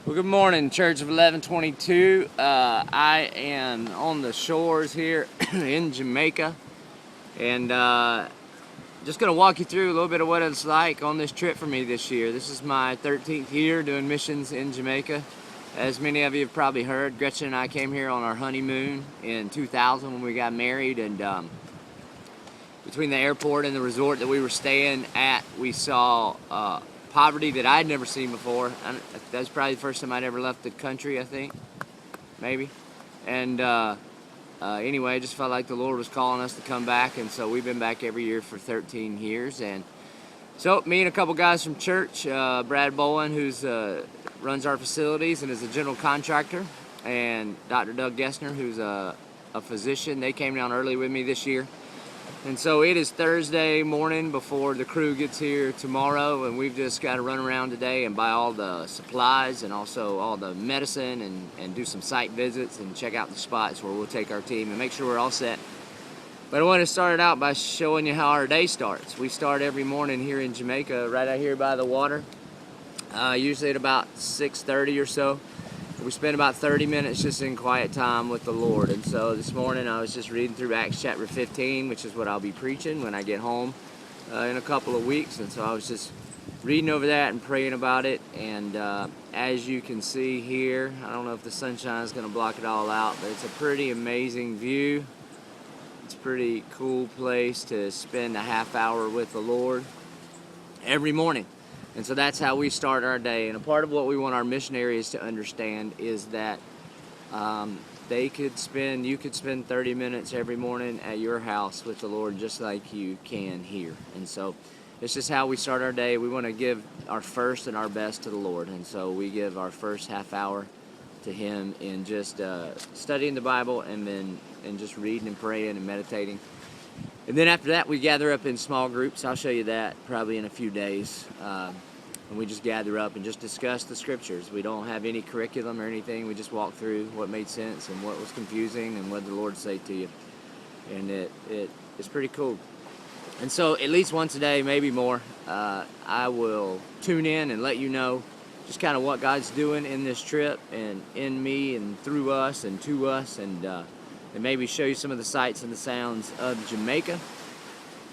Well, good morning, Church of 1122. I am on the shores here in Jamaica, and just going to walk you through a little bit of what it's like on this trip for me this year. This is my 13th year doing missions in Jamaica. As many of you have probably heard, Gretchen and I came here on our honeymoon in 2000 when we got married, and between the airport and the resort that we were staying at, we saw poverty that I'd never seen before. That's probably the first time I'd ever left the country, I think, maybe. And anyway, I just felt like the Lord was calling us to come back, and so we've been back every year for 13 years. And so me and a couple guys from church, Brad Bowen, who's runs our facilities and is a general contractor, and Dr. Doug Gessner, who's a physician, they came down early with me this year. And so it is Thursday morning before the crew gets here tomorrow, and we've just got to run around today and buy all the supplies and also all the medicine and do some site visits and check out the spots where we'll take our team and make sure we're all set. But I want to start it out by showing you how our day starts. We start every morning here in Jamaica, right out here by the water, usually at about 6:30 or so. We spend about 30 minutes just in quiet time with the Lord. And so this morning I was just reading through Acts chapter 15, which is what I'll be preaching when I get home in a couple of weeks. And so I was just reading over that and praying about it. And as you can see here, I don't know if the sunshine is going to block it all out, but it's a pretty amazing view. It's a pretty cool place to spend a half hour with the Lord every morning. And so that's how we start our day. And a part of what we want our missionaries to understand is that you could spend 30 minutes every morning at your house with the Lord just like you can here. And so it's just how we start our day. We want to give our first and our best to the Lord. And so we give our first half hour to Him in just studying the Bible and just reading and praying and meditating. And then after that, we gather up in small groups. I'll show you that probably in a few days. And we just gather up and just discuss the scriptures. We don't have any curriculum or anything. We just walk through what made sense and what was confusing and what did the Lord say to you. And it's pretty cool. And so at least once a day, maybe more, I will tune in and let you know just kind of what God's doing in this trip and in me and through us and to us, and maybe show you some of the sights and the sounds of Jamaica.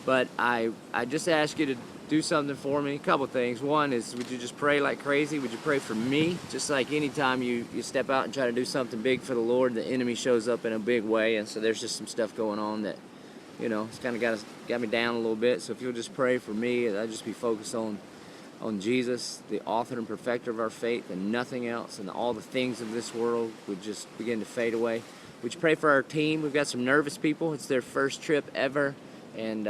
But I just ask you to do something for me. A couple things. One is, would you just pray like crazy? Would you pray for me? Just like anytime you step out and try to do something big for the Lord, the enemy shows up in a big way. And so there's just some stuff going on that, it's kind of got me down a little bit. So if you'll just pray for me, I'll just be focused on Jesus, the author and perfecter of our faith, and nothing else, and all the things of this world would just begin to fade away. Would you pray for our team? We've got some nervous people. It's their first trip ever. And,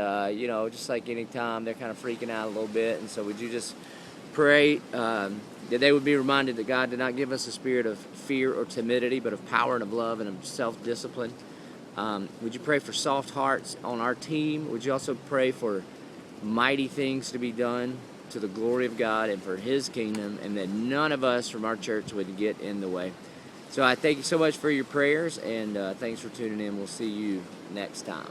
just like any time, they're kind of freaking out a little bit. And so would you just pray that they would be reminded that God did not give us a spirit of fear or timidity, but of power and of love and of self-discipline. Would you pray for soft hearts on our team? Would you also pray for mighty things to be done to the glory of God and for His kingdom, and that none of us from our church would get in the way? So I thank you so much for your prayers, and thanks for tuning in. We'll see you next time.